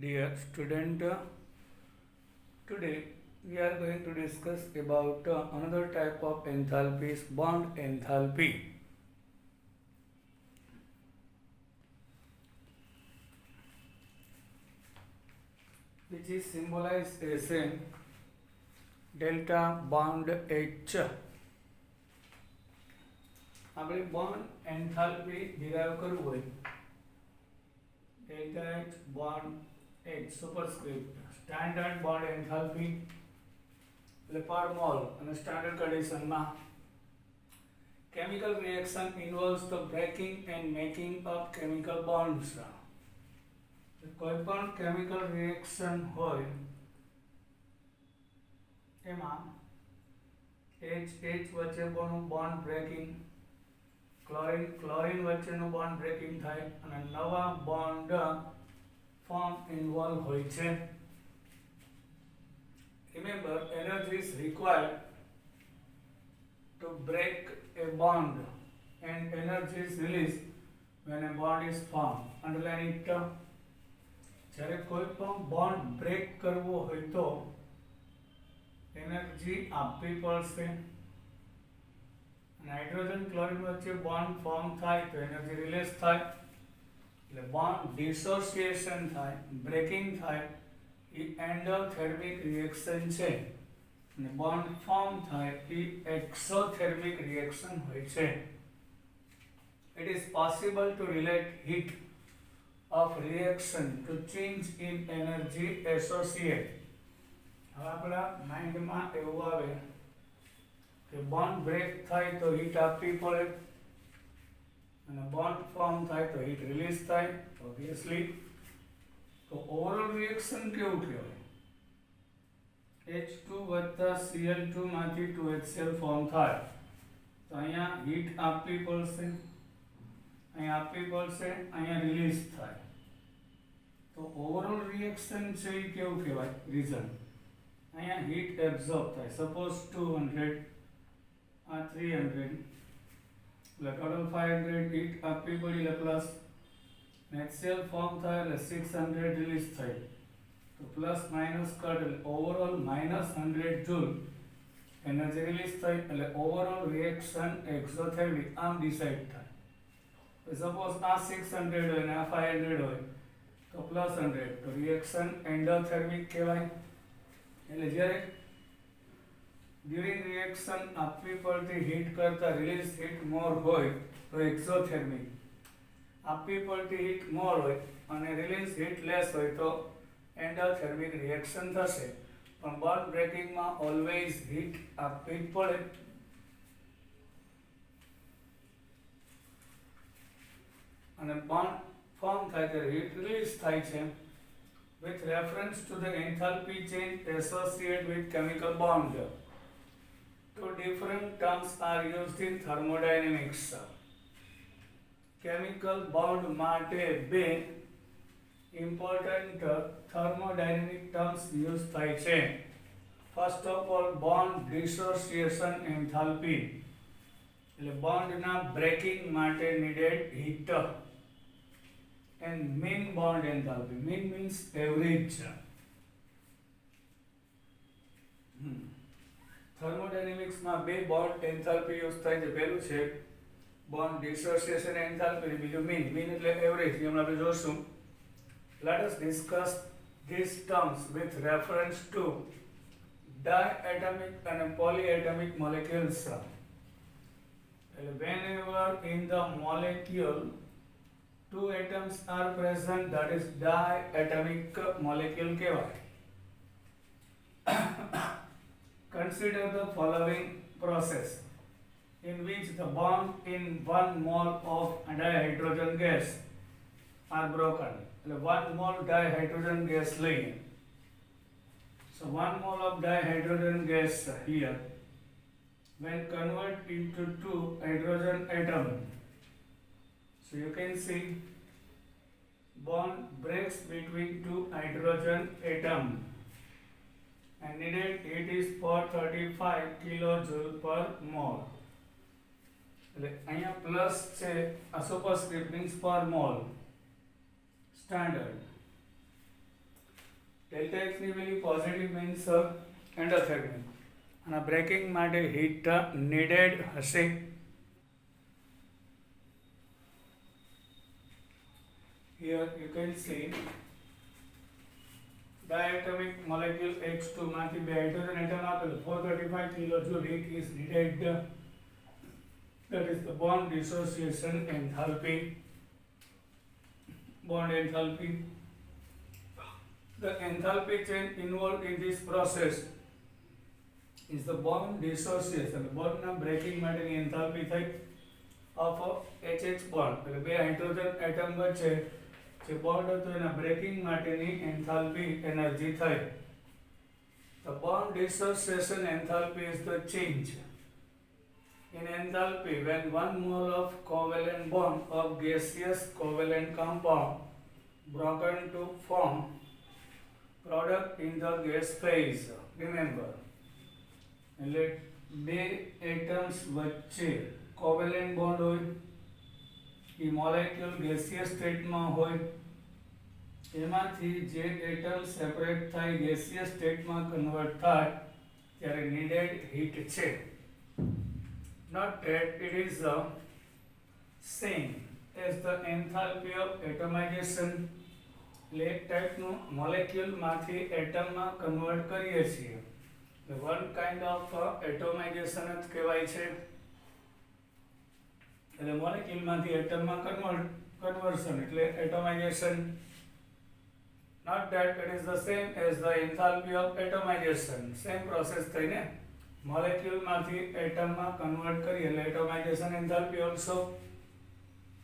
Dear student, today we are going to discuss about another type of enthalpy is bond enthalpy. Which is symbolized as a delta bond H. આપણે bond enthalpy derive કરવું હોય delta H bond H superscript standard bond enthalpy એટલે per mole અને standard condition માં chemical reaction involves the breaking and making of chemical bonds. કોઈ પણ chemical reaction હોય એમાં H વચ્ચે bond breaking, ક્લોરીન વચ્ચેનું બોન્ડ બ્રેકિંગ થાય અને નવા બોન્ડ ફોર્મ ઇન્વોલ્વ હોય છે. Remember, energy is required to break a bond and energy is released when a bond is formed. Underline it. જ્યારે કોઈ પણ બોન્ડ બ્રેક કરવો હોય તો એનર્જી આપવી પડશે. નાઇટ્રોજન ક્લોરીન વચ્ચે બોન્ડ ફોર્મ થાય તો એનર્જી રિલીઝ થાય એટલે બોન્ડ ડિસોસિએશન થાય, બ્રેકિંગ થાય એ એન્ડોથર્મિક રિએક્શન છે અને બોન્ડ ફોર્મ થાય એ એક્સોથર્મિક રિએક્શન હોય છે. It is possible to relate heat of reaction to change in energy associated. હવે આપણા માઇન્ડમાં એવું આવે કે બોન્ડ બ્રેક થાય તો હીટ આપવી પડે અને બોન્ડ ફોર્મ થાય તો હીટ રિલીઝ થાય ઓબ્વિયસલી. તો ઓવરઓલ રિએક્શન કેવું કહેવાય? H2 વત્તા Cl2 માંથી 2HCl ફોર્મ થાય તો અહીંયા હીટ આપવી પડશે, અહીંયા આપવી પડશે, અહીંયા રિલીઝ થાય. તો ઓવરઓલ રિએક્શન છે એ કેવું કહેવાય? રીઝન અહીંયા હીટ એબ્ઝોર્બ થાય. સપોઝ 200 300 એટલે ટોટલ 500 હીટ આપવી પડી એટલે પ્લસ HCl ફોર્મ થાય એટલે 600 રિલીઝ થઈ તો પ્લસ માઇનસ કટ એટલે ઓવરઓલ -100 જૂલ એનર્જી રિલીઝ થઈ એટલે ઓવરઓલ રિએક્શન એક્ઝોથર્મિક આમ ડિસાઇડ થાય. સપોઝ આ 600 હોય ને આ 500 હોય તો +100 તો રિએક્શન એન્ડોથર્મિક કહેવાય. એટલે જ્યારે ડ્યુરિંગ રિએક્શન આપવી પડતી હીટ કરતા રિલીઝ હીટ મોર હોય તો એક્ઝોથર્મિક, આપવી પડતી હીટ મોર હોય અને રિલીઝ હીટ લેસ હોય તો એન્ડોથર્મિક રિએક્શન થશે. પણ બોન્ડ બ્રેકિંગમાં ઓલવેઝ હીટ આપવી જ પડે. અને બોન્ડ ફોર્મ થાય ત્યારે હીટ રિલીઝ થાય છે. With reference to the enthalpy change associated with chemical bond, two different terms are used in thermodynamics. Chemical bond માટે બે important thermodynamic terms used થાય છે. First of all, bond dissociation enthalpy એટલે બોન્ડના breaking માટે needed heat. And mean bond enthalpy. Mean means average. Thermodynamics માં બે bond enthalpy use થાય છે. પહેલું છે બોન્ડ ડિસોસિએશન એન્થાલ્પી, બીજું મીન. મીન એટલે એવરેજ, જેમ આપણે જોશું. Let us discuss these terms with reference to diatomic and polyatomic molecules. Whenever in the molecule two atoms are present, that is diatomic molecule કહેવાય. Consider the following process in which the bond in 1 mole of dihydrogen gas are broken. 1 mole dihydrogen gas લઈએ. So 1 mole of dihydrogen gas here, when converted into 2 hydrogen atoms, so you can see bond breaks between 2 hydrogen atoms and needed heat is 435 kilojoule per mole. એટલે અહીંયા plus છે, આ superscript means per mole. Standard delta એક્સની value positive means endothermic અને breaking માટે heat needed હશે. Here you can see diatomic molecule H2 માંથી બે હાઇડ્રોજન એટમ આપેલ 435 કિલોજૂલ heat is needed. That is the bond dissociation enthalpy. Bond enthalpy. The enthalpy change involved in this process is the bond dissociation. Bond na breaking માટેની enthalpy થઈ of HH bond. એટલે બે hydrogen atom વચ્ચે જે bond હતો એના breaking માટેની enthalpy energy થઈ. The bond dissociation enthalpy is the change in enthalpy when one mole of covalent bond of gaseous covalent compound broken to form product in the gas phase. Remember, એટલે બે atoms વચ્ચે covalent bond હોય, એ molecule gaseous સ્ટેટમાં હોય, એમાંથી જે atom separate થાય gaseous સ્ટેટમાં કન્વર્ટ થાય ત્યારે નીડેડ હીટ છે. Not that it is the same as the enthalpy of atomization. એટલે એક ટાઈપનું મોલેક્યુલમાંથી એટમમાં કન્વર્ટ કરીએ છીએ, વન કાઇન્ડ ઓફ એટોમાઇઝેશન જ કહેવાય છે. એટલે મોલેક્યુલમાંથી એટમમાં કન્વર્શન એટલે એટોમાઇઝેશન. Not that it is the same as the enthalpy of atomization. Same process થઈને મોલેક્યુલમાંથી એટમમાં કન્વર્ટ કરીએ એટલે એટોમાઇઝેશન enthalpy also.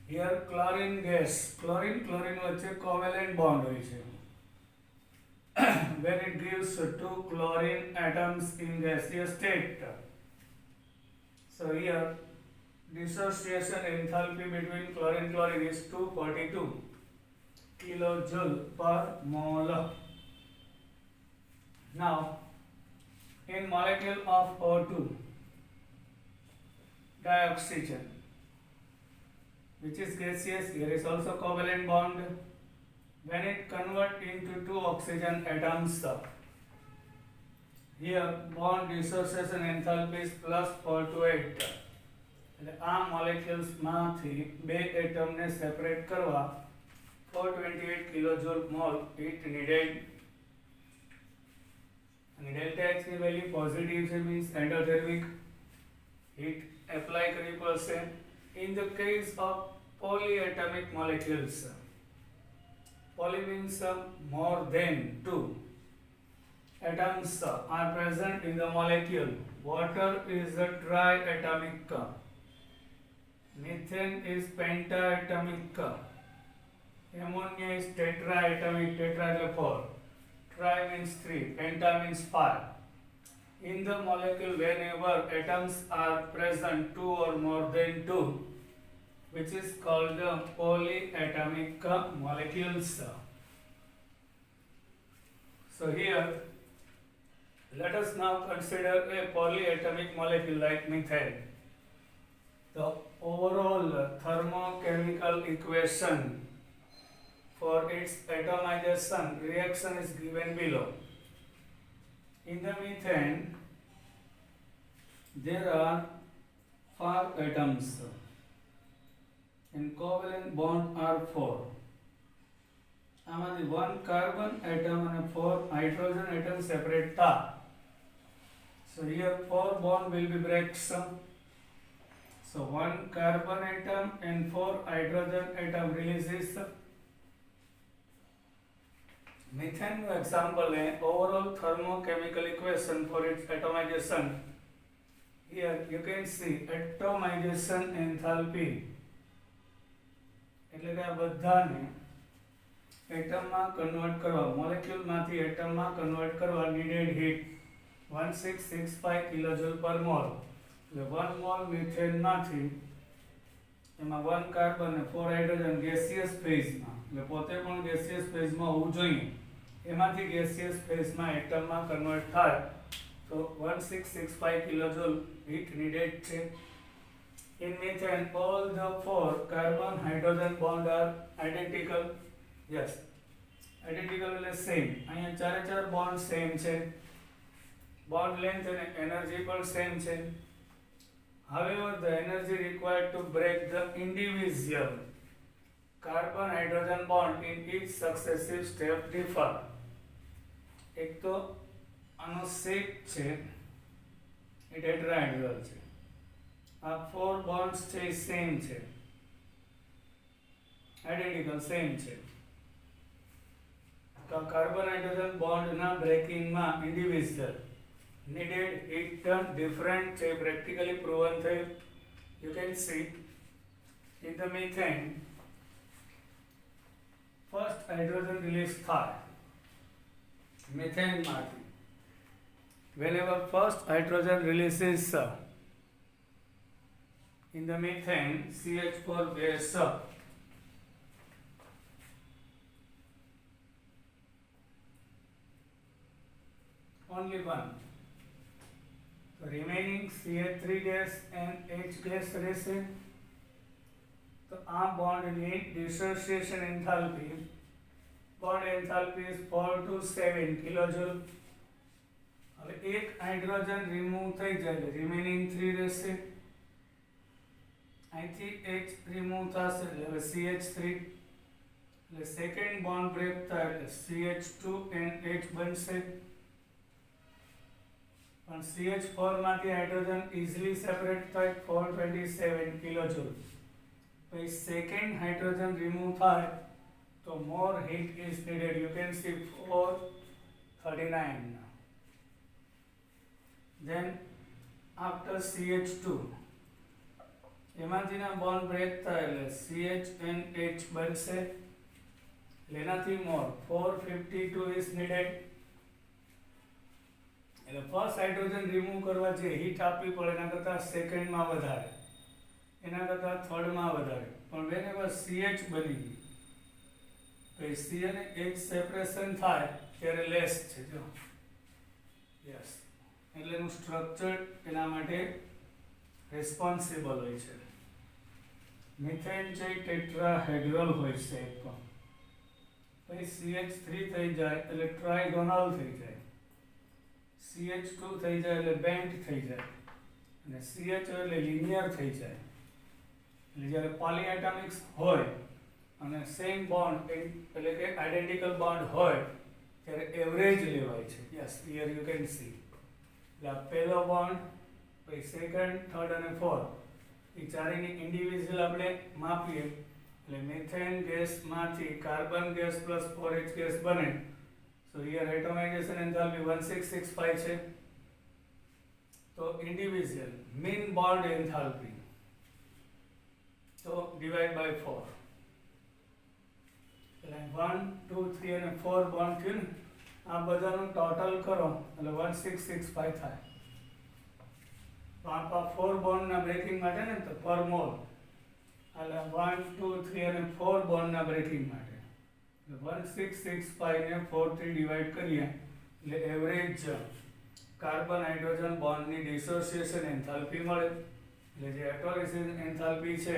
Here chlorine gas, chlorine વચ્ચે covalent bond હોય છે. When it gives two chlorine atoms in gaseous state. So here dissociation enthalpy between chlorine is 242 kilojoule per mole. Now, in molecule of O2, dioxygen, which is gaseous, here is also covalent bond. When it converts into two oxygen atoms, here bond dissociation enthalpy is plus 428. એટલે આ molecules માંથી બે atom ને separate કરવા 428 કિલોજૂલ mall heat needed. અને delta x ની value positive છે means endothermic heat apply કરવી પડશે. In the case of polyatomic molecules, poly means more than two atoms are present in the molecule. Water is a triatomic, methane is pentaatomic, ammonia is tetraatomic, tetra એટલે 4, tri means 3, penta means 5. In the molecule, whenever atoms are present, two or more than two, which is called polyatomic molecules. So here, let us now consider a polyatomic molecule like methane. The overall thermochemical equation for its atomization reaction is given below. In the methane, there are 5 atoms and covalent bond are 4. આમાંથી 1 carbon atom and 4 hydrogen atom separate था. So here 4 bond will be breaks. So 1 carbon atom and 4 hydrogen atom releases. Methane example है overall thermochemical equation for its atomization. Here you can see atomization enthalpy. એટલે કે આ બધાને એટમમાં convert કરવા, મોલેક્યુલમાંથી એટમમાં convert કરવા needed heat 1665 કિલોજૂલ પર mall. એટલે 1 mall મિથેનમાંથી એમાં 1 કાર્બન અને 4 હાઇડ્રોજન ગેસિયસ ફેઝમાં, એટલે પોતે પણ ગેસિયસ ફેઝમાં હોવું જોઈએ, એમાંથી ગેસિયસ ફેઝમાં એટમમાં કન્વર્ટ થાય તો 1665 કિલોજૂલ હીટ નીડેડ છે. In methane, all the 4 carbon hydrogen bond are identical. Yes. Identical એટલે સેમ. અહીંયા ચારે ચાર બોન્ડ સેમ છે, બોન્ડ લેન્થ અને એનર્જી પણ સેમ છે. However, the energy required to break the individual carbon hydrogen bond in each successive step differ. એક તો આનો શેપ છે એ ટેટ્રાહેડ્રલ છે, આ 4 બોન્ડ્સ છે એ સેમ છે, આઇડેન્ટિકલ સેમ છે. તો કાર્બન હાઇડ્રોજન બોન્ડના બ્રેકિંગમાં individual needed heat turn different છે, practically proven થયું. You can see in the methane first hydrogen release થાય methane માંથી. Whenever first hydrogen releases in the methane, CH4 gas only one, remaining CH3 gas and H gas રહેશે. તો આ બોન્ડની dissociation enthalpy, bond enthalpy is 4 to 7 kilojoule. હવે એક hydrogen remove થઈ જાય એટલે રિમેનિંગ 3 રહેશે. અહીંથી H રિમૂવ થશે એટલે હવે CH3, એટલે સેકન્ડ બોન્ડ બ્રેક થાય એટલે CH2 and H બનશે. પણ CH4 માંથી હાઇડ્રોજન ઇઝીલી સેપરેટ થાય 427 કિલોજૂલ. પછી સેકન્ડ હાઇડ્રોજન રિમૂવ થાય તો more heat is needed. You can see 439. Then after CH2 એમાંથીના બોન્ડ બ્રેક થાય એટલે CH and H બનશે, એનાથી મોર 452 ઇઝ નીડેડ. એટલે ફર્સ્ટ હાઇડ્રોજન રિમૂવ કરવા જે હીટ આપવી પડે એના કરતાં સેકન્ડમાં વધારે, એના કરતાં થર્ડમાં વધારે. પણ વેનેવર CH બની ગઈ પછી C અને H સેપરેશન થાય ત્યારે લેસ છે. જો યસ, એટલે એનું સ્ટ્રક્ચર એના માટે રિસ્પોન્સિબલ હોય છે. મિથેન છે ટેટ્રાહેડ્રલ હોય છે એક પણ. પછી CH3 થઈ જાય એટલે ટ્રાઇગોનલ થઈ જાય, CH2 થઈ જાય એટલે બેન્ટ થઈ જાય, અને CH એટલે લિનિયર થઈ જાય. એટલે જ્યારે પોલીએટમિક્સ હોય અને સેમ બોન્ડ એટલે કે આઇડેન્ટિકલ બોન્ડ હોય ત્યારે એવરેજ લેવાય છે. Yes, here you can see. એટલે આ પહેલો બોન્ડ, પછી સેકન્ડ, થર્ડ અને ફોર્થ એ ચારેયની ઇન્ડિવિજ્યુઅલ આપણે માપીએ એટલે મિથેન ગેસમાંથી carbon gas plus 4H gas બને. So here atomization enthalpy 1665 છે. તો individual mean bond enthalpy તો divide by 4 એટલે 1 2 3 અને 4 બોન્ડ થયું ને, આ બધાનું ટોટલ કરો એટલે 1665 થાય. તો આ 4 બોન્ડના બ્રેકિંગ માટે ને તો પર મોલ એટલે 1 2 3 અને 4 બોન્ડના બ્રેકિંગ માટે 1665 ને 4 થી ડિવાઈડ કરીએ એટલે એવરેજ કાર્બન હાઇડ્રોજન બોન્ડની ડિસોસિએશન એન્થાલ્પી મળે. એટલે જે એટોલિસિસ એન્થાલ્પી છે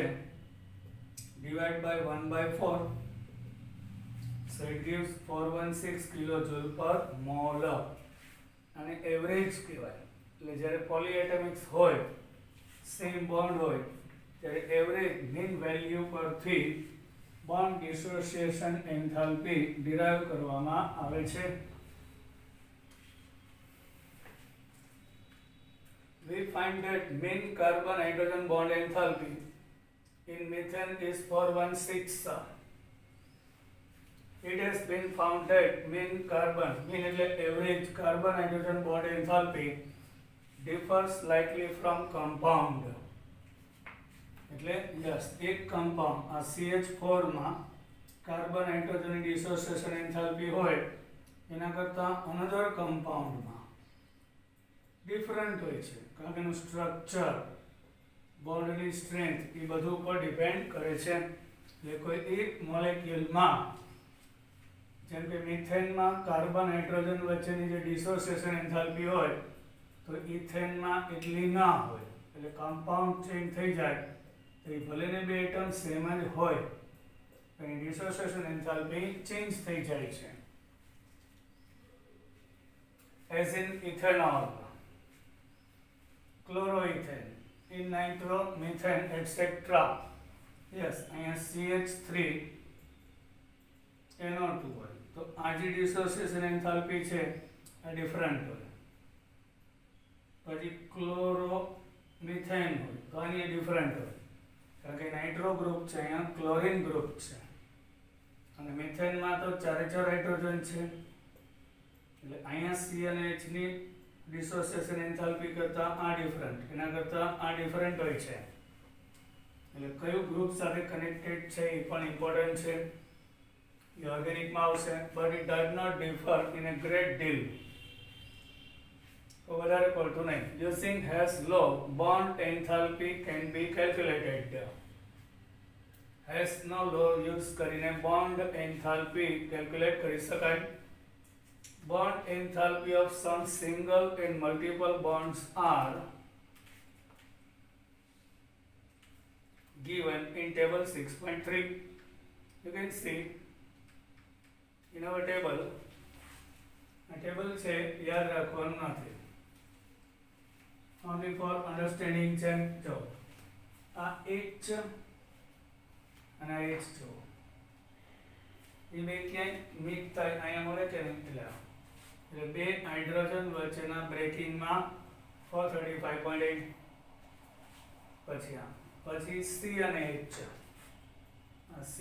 divide by 1/4, so it gives 416 kilojoule પર મોલ. અને એવરેજ કહેવાય. એટલે જ્યારે પોલીએટમિક્સ હોય, સેમ બોન્ડ હોય ત્યારે એવરેજ મીન વેલ્યુ પરથી બોન્ડ ડિસોસિએશન એન્થાલ્પી ડિરાઇવ કરવામાં આવે છે. We find that mean carbon hydrogen bond enthalpy in methane is 416. It has been found that mean એટલે average carbon hydrogen bond enthalpy differs slightly from compound. એટલે yes, એક compound આ CH4 માં carbon હાઇડ્રોજનની dissociation enthalpy હોય એના કરતાં another કમ્પાઉન્ડમાં different હોય છે, કારણ કે એનું સ્ટ્રક્ચર, બોન્ડની સ્ટ્રેન્થ એ બધું ઉપર ડિપેન્ડ કરે છે. એટલે કોઈ એક મોલેક્યુલમાં જેમ કે મિથેનમાં કાર્બન હાઇડ્રોજન વચ્ચેની જે ડિસોસિએશન એન્થાલ્પી હોય તો ઇથેનમાં એટલી ના હોય. એટલે કમ્પાઉન્ડ ચેન્જ થઈ જાય તો એ ભલે ને બે એટમ સેમ જ હોય પણ ડિસોસિએશન એન્થાલ્પી ચેન્જ થઈ જાય છે. as in ethanol, chloroethane, in nitromethane, etc. Yes, અહીંયા CH3 NO2 હોય તો આ જે ડિસોસિએશન એન્થાલ્પી છે આ ડિફરન્ટ હોય. પછી ક્લોરોમિથેન હોય તો આની ડિફરન્ટ હોય કારણ કે નાઇટ્રો ગ્રુપ છે, અહીંયા ક્લોરીન ગ્રુપ છે અને મિથેનમાં તો 4 હાઇડ્રોજન છે એટલે અહીંયા C અને H ની ડિસોસિએશન એન્થાલ્પી કરતાં આ ડિફરન્ટ, એના કરતાં આ ડિફરન્ટ હોય છે એટલે કયું ગ્રુપ સાથે કનેક્ટેડ છે એ પણ ઇમ્પોર્ટન્ટ છે. એ ઓર્ગેનિકમાં આવશે but it does not differ in a great deal. તો વધારે પડતું નહીં. Using Hess law bond enthalpy can be calculated. હેસનો લો યુઝ કરીને બોન્ડ એન્થાલ્પી કેલ્ક્યુલેટ કરી શકાય. Bond enthalpy of some single and multiple bonds are given in table 6.3. You can see in our table. A table છે યાદ રાખવાનું નથી, only for understanding છે. જો આ H અને આ H જો એ બે ક્યાંય મિક્સ થાય અહીંયા મળે કે નહીં એટલે બે હાઇડ્રોજન વચ્ચેના બ્રેકિંગમાં 435.8 પછી C અને H, આ C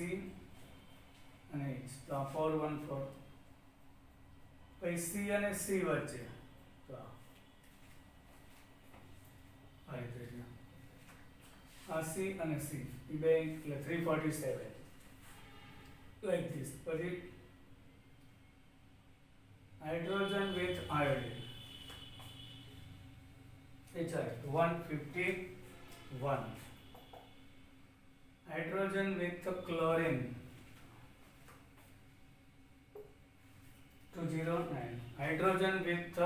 અને H તો આ 414 પછી C અને C વચ્ચે તો આ C અને C એ બે એટલે 347 like this. પછી hydrogen with iodine, HI 151, hydrogen with chlorine 209, hydrogen with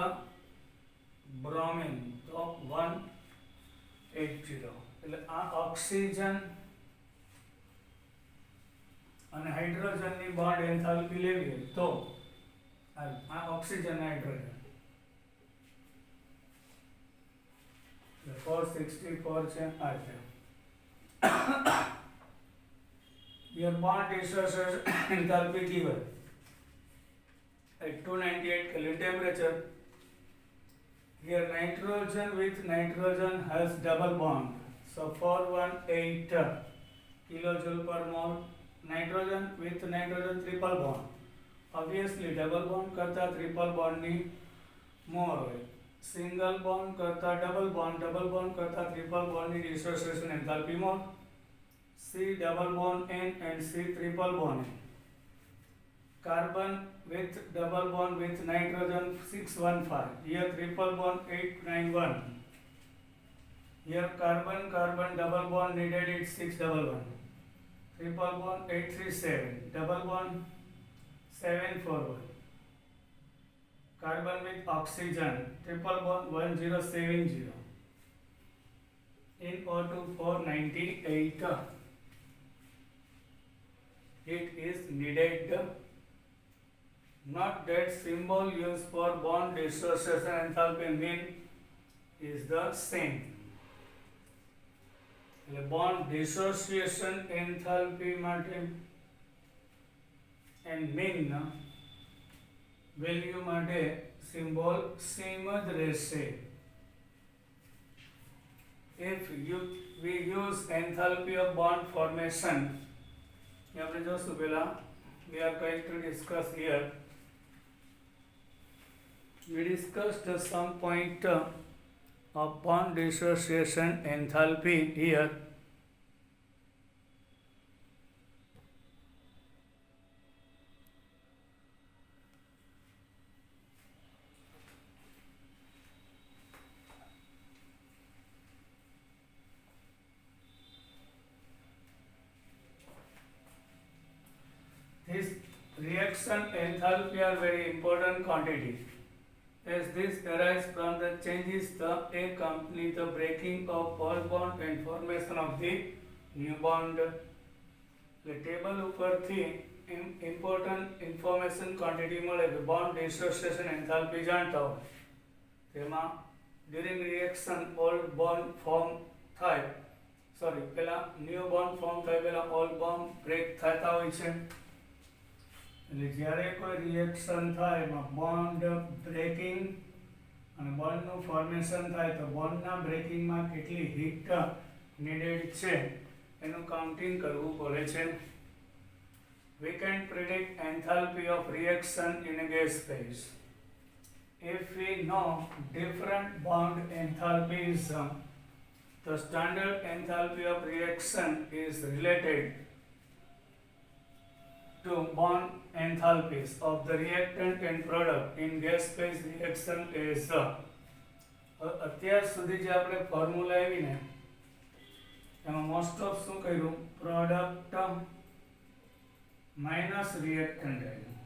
bromine તો 180. એટલે આ ઓક્સિજન અને હાઇડ્રોજનની બોન્ડ એન્થાલ્પી લેવી હોય તો આ ઓક્સિજન હાઇડ્રોજન 464 છે આ છે. Your bond dissociation enthalpy given at 298 Kelvin temperature. Here nitrogen with nitrogen has double bond, so 418 kilojoule per mole. Nitrogen with nitrogen triple bond, obviously double bond करता triple bond ની more હોય. Single bond करता double bond करता triple bond ની dissociation enthalpy more. C double bond N and C triple bond N. Carbon with double bond with nitrogen 615. Here triple bond 891. Here carbon double bond needed is 611. Triple bond 837, double bond 741. Carbon with oxygen, triple bond 1070. In O2 498. It is needed. Not that symbol used for bond dissociation enthalpy mean is the same. Bond dissociation enthalpy માટે and mean value માટે symbol same જ રહેશે. If we use enthalpy of bond formation, આપણે જોશું પહેલા we are going to discuss here. We discussed some point of bond dissociation enthalpy here. This reaction enthalpy are very important quantity, as this arises from the changes that accompany the breaking of old bond and formation of the new bond. The table ઉપરથી important information quantity મળે કે bond dissociation enthalpy જાણતા હોય તેમાં during reaction old bond form થાય, sorry પેલા new bond form થાય પહેલા ઓલ્ડ બોન્ડ બ્રેક થતા હોય છે. એટલે જ્યારે કોઈ રિએક્શન થાય એમાં બોન્ડ બ્રેકિંગ અને બોન્ડનું ફોર્મેશન થાય તો બોન્ડના બ્રેકિંગમાં કેટલી હીટ નીડેડ છે એનું કાઉન્ટિંગ કરવું પડે છે. We can predict enthalpy of reaction in a gas phase. If we know different bond enthalpies, the standard enthalpy of reaction is related to bond enthalpies of the reactant and product in gas phase reaction is અત્યાર સુધી જે આપણે formula આવી ને એમાં most of શું કર્યું, product minus reactant આવ્યું.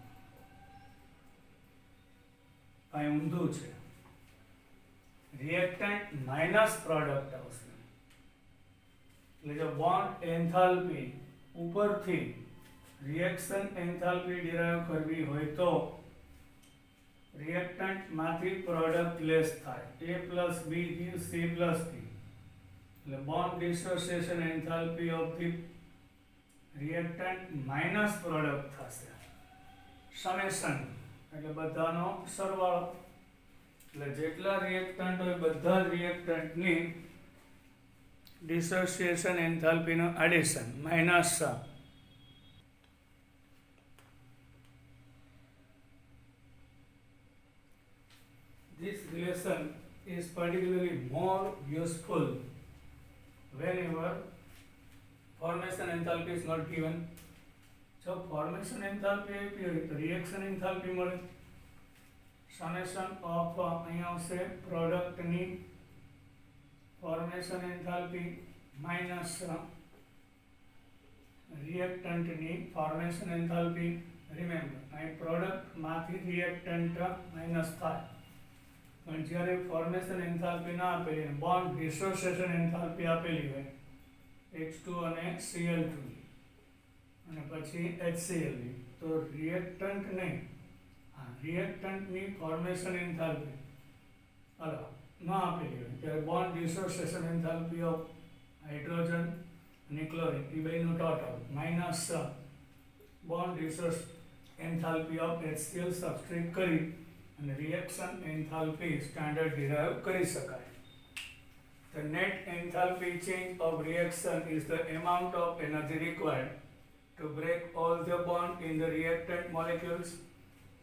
અહીં ઊંધું છે, રિએક્ટન્ટ માઇનસ પ્રોડક્ટ આવશે. એટલે જો બોન્ડ એન્થાલ્પી ઉપરથી રિએક્શન એન્થાલ્પી ડિરાઈવ કરવી હોય તો રિએક્ટન્ટ માંથી પ્રોડક્ટ લેસ થાય. A plus B gives C plus D. એટલે bond dissociation enthalpy of the reactant minus product થશે. સમેશન એટલે બધાનો સરવાળો. એટલે જેટલા રિએક્ટન્ટ હોય બધા રિએક્ટન્ટની ડિસોસિએશન એન્થાલ્પીનો addition minus. This relation is particularly more useful whenever formation enthalpy is not given. જો formation enthalpy આપી હોય તો reaction enthalpy મળે. summation of અહીંયા આવશે પ્રોડક્ટની formation enthalpy minus reactantની formation enthalpy. remember અહીં પ્રોડક્ટ માંથી reactant માઇનસ થાય, પણ જ્યારે ફોર્મેશન એન્થાલ્પી ના આપેલી, બોન્ડ ડિસોસિએશન એન્થાલ્પી આપેલી હોય H2 અને Cl2 અને પછી HCl ની, તો રિએક્ટન્ટ નહીં, રિએક્ટન્ટની ફોર્મેશન એન્થાલ્પી ના આપેલી હોય ત્યારે bond dissociation enthalpy of hydrogen અને ક્લોરીન એ બેનું total minus bond dissociation enthalpy of HCl substrate કરી and reaction enthalpy standard derive કરી શકાય. The net enthalpy change of reaction is the amount of energy required to break all the bond in the reactant molecules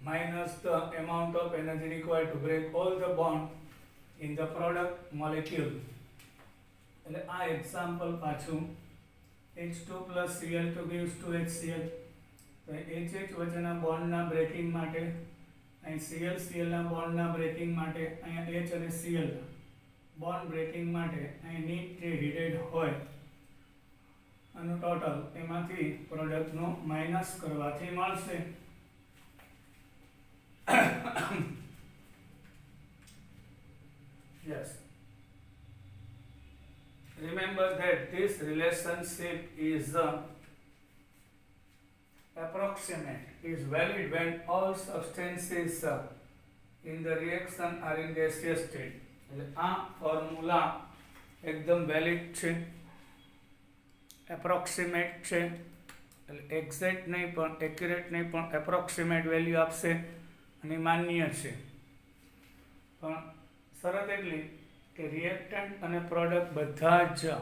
minus the amount of energy required to break all the bond in the product molecule. એટલે આ example પાછું H2 plus Cl2 gives 2HCl. તો HH વચ્ચેના બોન્ડના breaking માટે અહીં Cl ના બોન્ડના breaking માટે, અહીંયા H અને Cl ના બોન્ડ બ્રેકિંગ માટે અહીં નીટ જે હીટેડ હોય આનું ટોટલ એમાંથી પ્રોડક્ટનો માઇનસ કરવાથી મળશે. yes, remember that this relationship is approximate, is valid when all substances in the reaction are in gaseous state. એટલે આ ફોર્મ્યુલા એકદમ વેલિડ છે, એપ્રોક્સિમેટ છે. એટલે એક્ઝેક્ટ નહીં પણ એક્યુરેટ નહીં પણ એપ્રોક્સિમેટ વેલ્યુ આપશે અને માન્ય છે. પણ શરત એટલી કે રિએક્ટન્ટ અને પ્રોડક્ટ બધા જ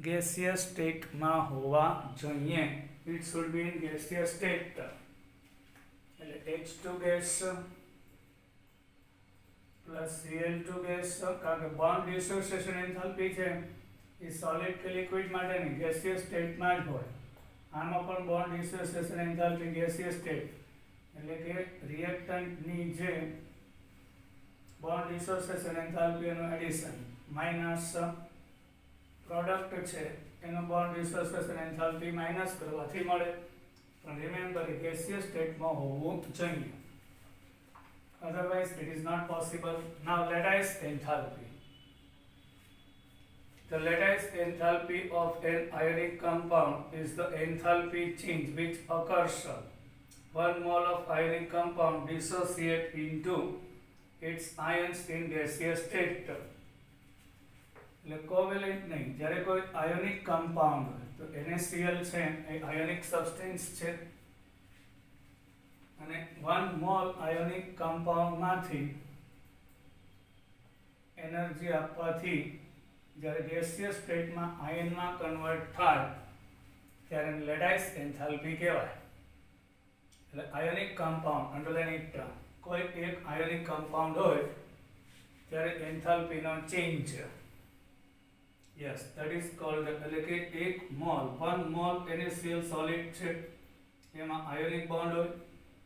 ગેસિયસ સ્ટેટમાં હોવા જોઈએ. It should be in gaseous state. એટલે H2 gas plus Cl2 gas, કારણ કે બોન્ડ ડિસોસિએશન એન્થાલ્પી છે એ સોલિડ કે લિક્વિડ માટે નહીં, ગેસિયસ સ્ટેટમાં જ હોય. આમાં પણ bond dissociation enthalpy gaseous state, એટલે કે રિએક્ટન્ટની જે બોન્ડ ડિસોસિએશન એન્થાલ્પી એનું એડિશન માઇનસ પ્રોડક્ટ છે એનો બોન્ડ ડિસોસિએશન એન્થાલ્પી માઇનસ કરવાથી મળે. પણ રિમેમ્બર ગેસિયસ સ્ટેટમાં હોવું જોઈએ, otherwise it is not possible. Now lattice enthalpy. The lattice enthalpy of an ionic compound is the enthalpy change which occurs one mole of ionic compound dissociate into its ions in gaseous state. એટલે covalent નહીં, જ્યારે કોઈ ionic compound હોય તો NaCl છે એ ionic substance છે અને 1 mole ionic કમ્પાઉન્ડમાંથી energy આપવાથી જ્યારે ગેસિયસ સ્ટેટમાં આયનમાં કન્વર્ટ થાય ત્યારે લેટાઇસ એન્થાલ્પી કહેવાય. એટલે ionic compound, underline it term, કોઈ એક આયોનિક કમ્પાઉન્ડ હોય ત્યારે એન્થાલ્પીનો ચેન્જ છે. યસ, ધેટ ઇઝ કોલ્ડ, એટલે કે 1 મોલ 1 મોલ NaCl સોલિડ છે એમાં આયોનિક બોન્ડ હોય,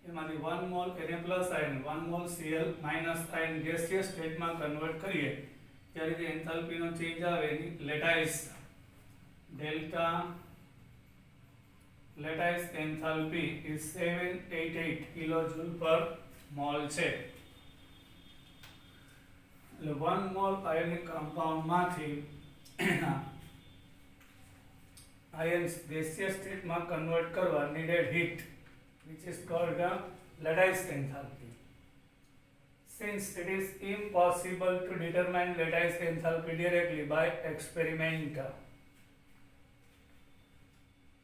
એમાંથી 1 mole Na plus ion 1 mole Cl minus ion gaseous સ્ટેટમાં કન્વર્ટ કરીએ ત્યારે જે એન્થાલ્પીનો ચેન્જ આવે એની lattice delta lattice enthalpy is 788 kilojoule પર મોલ છે. એટલે 1 મોલ આયોનિક કમ્પાઉન્ડમાંથી આયન્સ ગેસિયસ સ્ટેટમાં કન્વર્ટ કરવા needed heat which is called the lattice enthalpy. Since it is impossible to determine lattice enthalpy directly by experiment,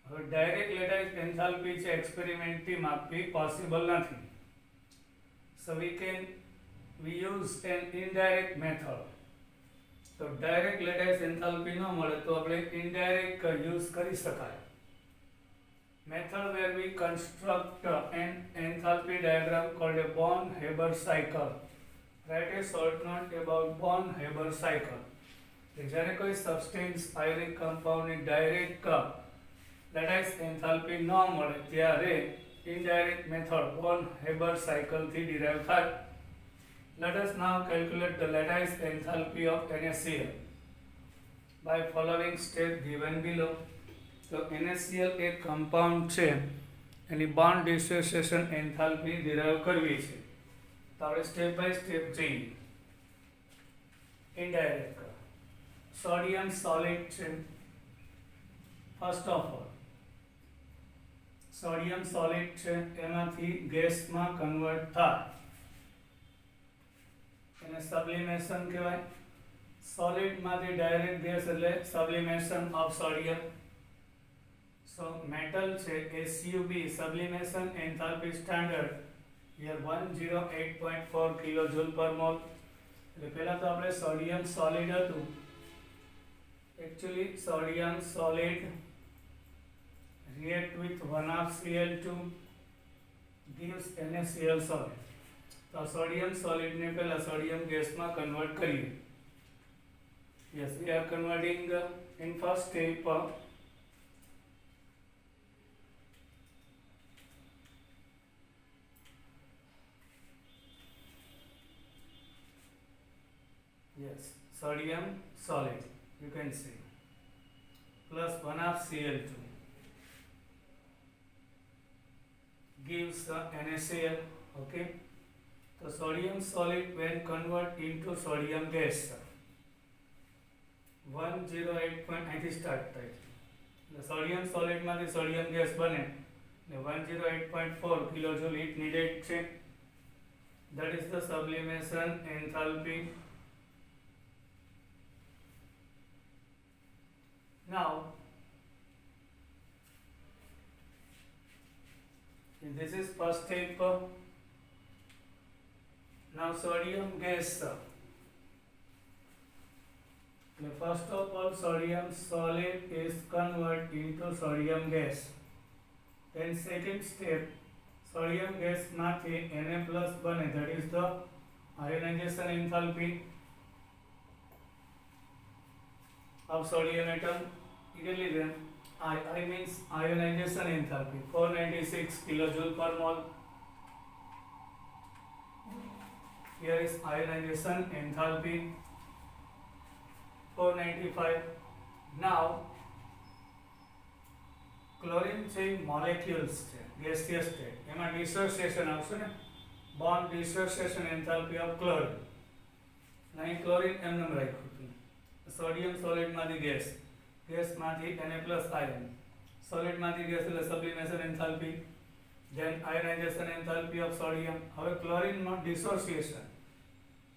હવે direct lattice enthalpy છે એક્સપેરિમેન્ટથી માપવી possible નથી. So we use an indirect method. તો direct lattice enthalpy ન મળે તો આપણે indirect use કરી શકાય. Method where we construct an enthalpy diagram called a Born-Haber cycle. Write a short note about Born-Haber cycle. જ્યારે કોઈ substance ionic કમ્પાઉન્ડની direct lattice enthalpy ન મળે ત્યારે ઇનડાયરેક્ટ મેથડ Born-Haber cycle થી ડિરાઇવ થાય. Let us now calculate the lattice enthalpy of NaCl by following step given below. તો NaCl એક compound છે એની બોન્ડ ડિસોસિએશન એન્થાલ્પી ડિરાઇવ કરવી છે તો આપણે સ્ટેપ બાય સ્ટેપ જઈએ. ઇનડાયરેક્ટ સોડિયમ સોલિડ છે. First of all sodium solid છે એમાંથી ગેસમાં કન્વર્ટ થાય એને સબ્લિમેશન કહેવાય. સોલિડમાંથી ડાયરેક્ટ ગેસ એટલે સબ્લિમેશન ઓફ સોડિયમ. So metal છે SUB sublimation enthalpy standard here 108.4 કિલોજૂલ પર મોલ. એટલે પહેલા તો આપણે સોડિયમ સોલિડ હતું, actually sodium solid react with 1/2 Cl2 gives NaCl solid. તો સોડિયમ સોલિડ ને પહેલા સોડિયમ ગેસમાં કન્વર્ટ કરીએ. Yes, we are converting in first step yes, sodium solid you can see plus 1/2 Cl2 gives NaCl. Okay, so sodium solid when convert into sodium gas 108. start થાય એટલે sodium solid માંથી sodium gas બને એટલે 108.4 કિલોજૂલ heat needed છે. that is the sublimation enthalpy. Now this is first step. Now sodium gas. First of all sodium solid is converted into sodium gas. Then second step sodium gas માંથી Na plus બને, that is the ionization enthalpy of sodium atom. Equally then I means ionization enthalpy 496 kilojoule per mole. Here is ionization enthalpy 495. Now chlorine છે molecules છે gaseous state, એમાં dissociation આવશે ને, bond dissociation enthalpy of chlorine. અહીં chlorine એમને રાખ્યું હતું. Sodium solid માંથી ગેસ, ગેસ માંથી Na plus ion, સોલિડ માંથી ગેસ એટલે sublimation enthalpy, then ionization enthalpy of sodium. હવે ક્લોરીન માં dissociation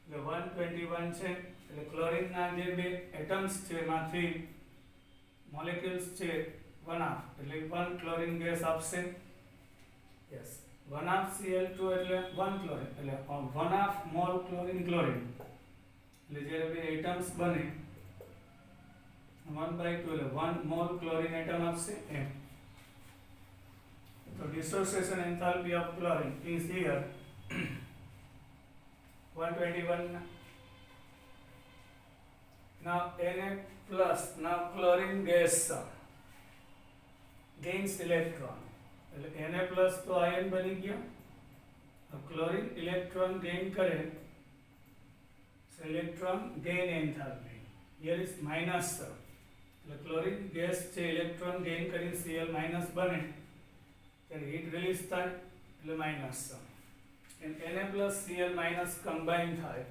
એટલે 121 છે એટલે ક્લોરીનના જે બે એટમ્સ છે એમાંથી મોલેક્યુલ્સ છે 1/2 એટલે 1 ક્લોરીન ગેસ આપશે. યસ 1/2 Cl2 એટલે 1 ક્લોરીન એટલે 1/2 મોલ ક્લોરીન એટલે જ્યારે બે એટમ્સ બને 1/2 એટલે 1 મોલ ક્લોરીન એટમ આપશે એમ. So dissociation enthalpy of chlorine is here 121. Now Na plus, now chlorine gas gains electron. Na plus तो आयन बनी गया. अब क्लोरीन इलेक्ट्रॉन गेन करे, so electron gain enthalpy. Here is minus. Chlorine gas છે electron gain કરીને Cl minus બને ત્યારે heat release થાય એટલે minus. and Na plus Cl minus combine થાય,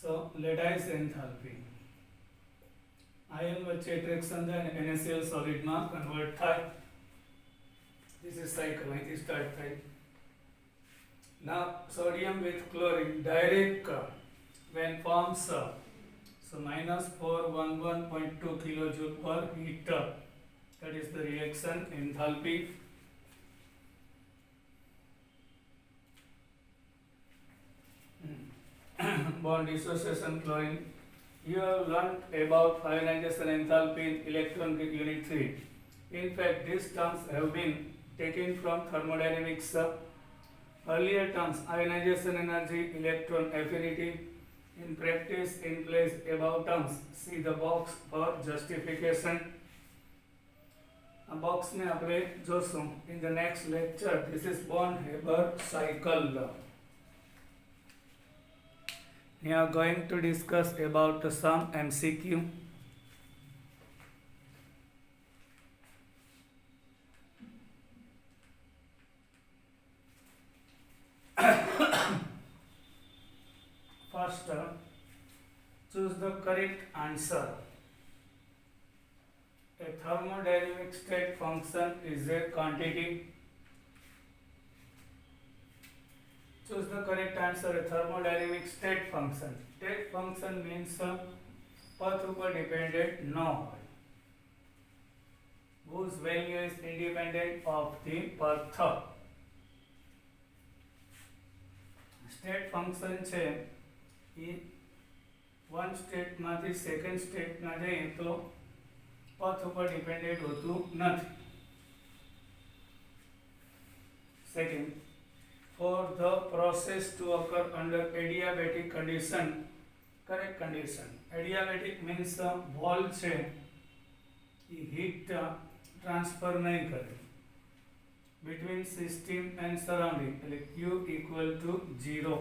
so લેટાઇસ એન્થાલ્પી આયન વચ્ચે એટ્રેક્શન થાય અને NaCl સોલિડ માં કન્વર્ટ થાય. This is cycle અહીંથી સ્ટાર્ટ થાય. Now sodium with chlorine direct when forms so minus 411.2 kilojoule per liter. That is the reaction enthalpy. Bond dissociation chlorine. You have learnt about ionization enthalpy in electron unit 3. In fact, these terms have been taken from thermodynamics. Earlier terms, ionization energy, electron affinity. In practice, in place above terms, see the box for justification. A box ne apne joshun in the next lecture. This is Born-Haber cycle. We are going to discuss about some MCQ. First, choose the correct answer. A thermodynamic state function is a quantity. Choose the correct answer. A thermodynamic state function. State function means path upar dependent no hoy, whose value is independent of the path. State function છે એ one state માંથી second state માં જઈએ તો path ઉપર dependent હોતું નથી. Second, for the process to occur under adiabatic condition, correct condition. Adiabatic means wall છે એ heat transfer નહીં કરે between system and surrounding, like Q equal to 0.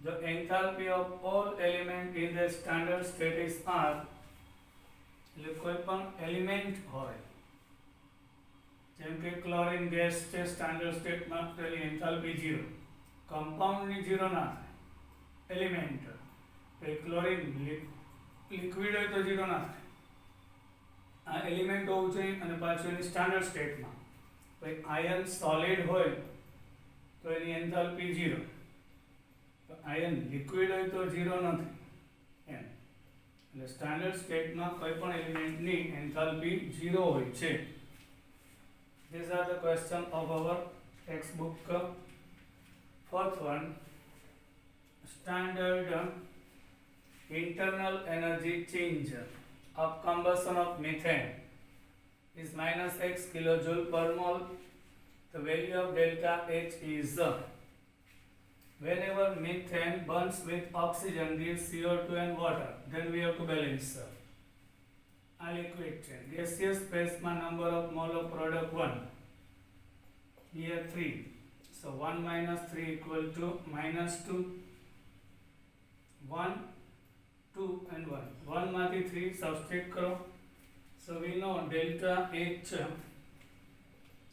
The enthalpy of all elements in the standard state is R. એટલે કોઈ પણ element હોય જેમ કે chlorine gas છે સ્ટાન્ડર્ડ સ્ટેટમાં તેની એન્થાલ્પી 0, કમ્પાઉન્ડની 0 ના થાય, એલિમેન્ટ ક્લોરીન લિક્વિડ હોય તો 0 ના થાય. આ એલિમેન્ટ હોવું જોઈએ અને પાછું એની સ્ટાન્ડર્ડ સ્ટેટમાં. ભાઈ આયન સોલિડ હોય તો એની એન્થાલ્પી 0, આયન લિક્વિડ હોય તો 0 નથી એમ. એટલે સ્ટાન્ડર્ડ સ્ટેટમાં કોઈ પણ એલિમેન્ટની એન્થાલ્પી 0 હોય છે. These are the questions of our textbook. Fourth one, standard internal energy change of combustion of methane is minus x kilojoule per mole. The value of delta H is whenever methane burns with oxygen gives CO2 and water, then we have to balance. A liquid chain. Gaseous phase ma number of mole of product 1. Here 3. So 1 minus 3 equal to minus 2. 1, 2 and 1. 1 माथी 3 substitute करो. So we know delta H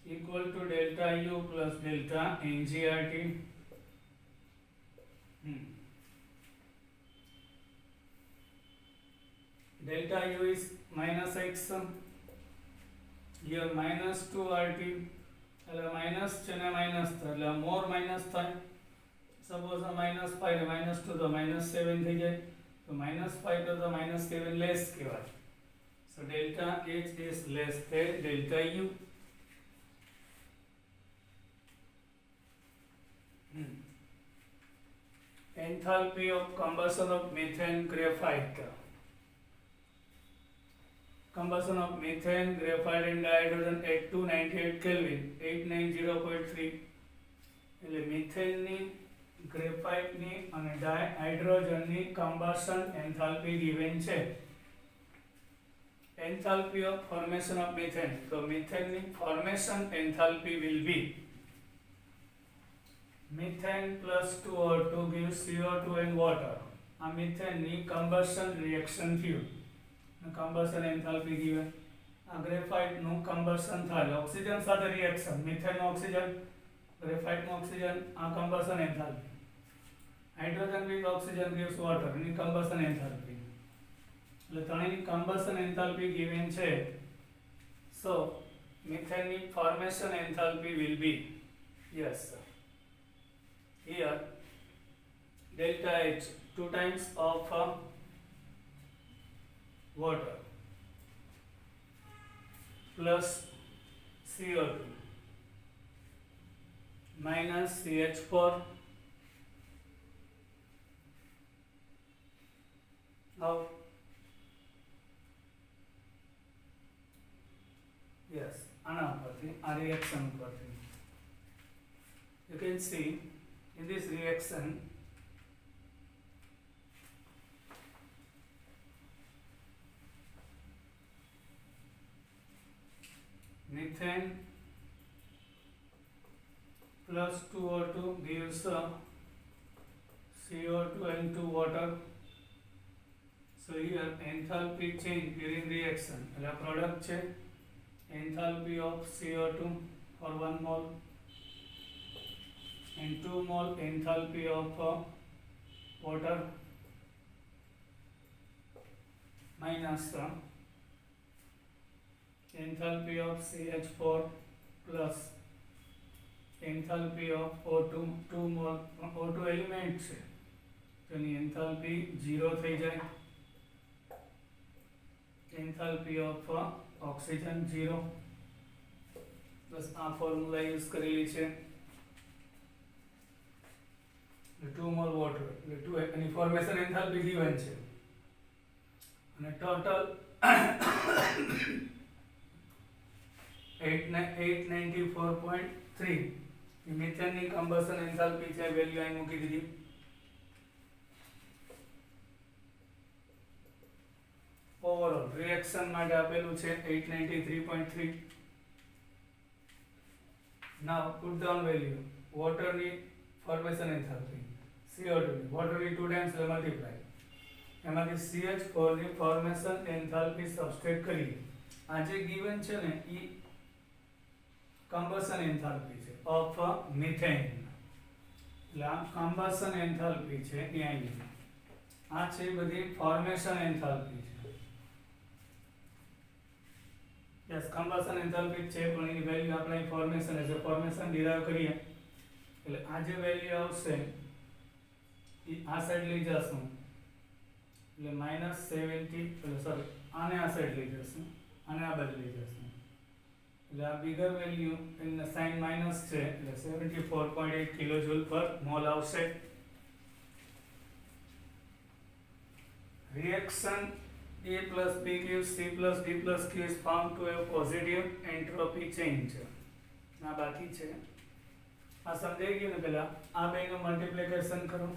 equal to delta U plus delta NGRT. Delta U is minus x, here minus 2 RT એટલે minus છે ને minus થાય એટલે મોર minus થાય. Suppose આ -5 ને -2 તો -7 થઈ જાય. તો -5 કરતા -7 લેસ કહેવાય. સો delta H is less than delta U. Enthalpy of combustion of methane graphite. Combustion of methane, graphite and dihydrogen at 298 Kelvin, 890.3. એટલે મિથેનની, ગ્રેફાઇટની અને હાઇડ્રોજનની combustion enthalpy given છે. Enthalpy of formation of methane. તો મિથેનની formation enthalpy will be methane plus 2O2 gives CO2 and water. આ મિથેનની combustion reaction થયું. combustion enthalpy given. આ ગ્રેફાઇટનું combustion થાય oxygen સાથે reaction, મિથેનનો oxygen, ગ્રેફાઇટનો oxygen, આ combustion enthalpy. Hydrogen with oxygen gives water, any combustion enthalpy. એટલે ત્રણેયની combustion enthalpy given છે. So મિથેનની formation enthalpy will be, yes sir, here delta H 2 times of water plus CO2 minus CH4 of, yes, આના ઉપરથી આ reaction ઉપરથી you can see in this reaction methane plus 2O2 gives CO2 and 2 water. So here enthalpy change during reaction. એટલે product છે enthalpy of CO2 for 1 mole and 2 mole enthalpy of water minus enthalpy of CH4 plus enthalpy of O2, 2 mole O2 element છે તો એની enthalpy 0 થઈ જાય. enthalpy of oxygen 0. બસ આ formula use કરેલી છે. 2 mole water એટલે 2 એની ફોર્મેશન enthalpy given છે અને ટોટલ 894.3 મિથેનની combustion enthalpy છે, વેલ્યુ અહીં મૂકી દીધી. ઓવરઓલ રિએક્શન માટે આપેલું છે 893.3. નાઉ પુટ ડાઉન વેલ્યુ વોટરની ફોર્મેશન enthalpy, CO2 ની વોટરની 2 times મલ્ટીપ્લાય, એમાંથી CH4 ની ફોર્મેશન enthalpy સબસ્ટ્રેટ કરીએ. આ જે given છે ને ઈ combustion enthalpy છે of methane. એટલે આ combustion enthalpy છે એ અહીં. આ છે બધી formation enthalpy છે. યસ, combustion enthalpy છે પણ એની વેલ્યુ આપણે formation as a formation derive કરીએ એટલે આ જે વેલ્યુ આવશે એ આ સાઈડ લઈ જશું એટલે -70, સોરી આને આ સાઈડ લઈ જશું, આને આ બાજુ લઈ જશું એટલે આ બિગર વેલ્યુ એનો સાઇન માઇનસ છે એટલે 74.8 કિલોજૂલ પર મોલ આવશે. Reaction A plus B gives C plus D plus Q is found to have positive entropy change. આ બાકી છે. આ સમજાઈ ગયું ને? પહેલા આ બેનું મલ્ટીપ્લિકેશન કરો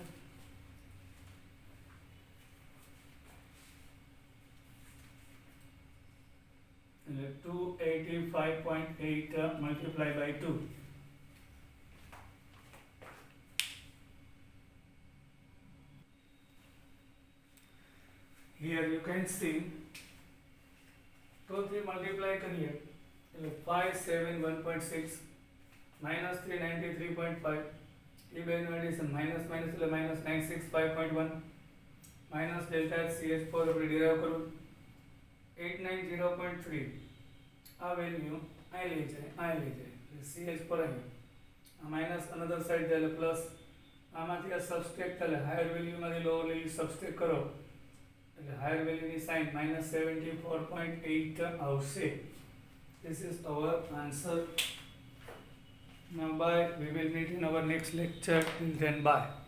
એટલે 285.8 multiply by 2. Here you can see 2 3 multiply કરીએ એટલે 571.6 minus 393.5 એ બેનું એડિશન માઇનસ માઇનસ એટલે -965.1 minus delta CH4 આપણે ડિરાઈવ કરું 890.3 આ વેલ્યુ અહીં લઈ જાય CH પર અહીં આ માઇનસ અનધર સાઈડ જાય એટલે પ્લસ આમાંથી આ સબસ્ટ્રેક્ટ થાય હાયર વેલ્યુમાંથી લોઅર વેલ્યુ સબસ્ટ્રેક્ટ કરો એટલે હાયર વેલ્યુની સાઇન -74.8 આવશે. This is our answer. Now bye. We will meet in our next lecture. Till then, bye.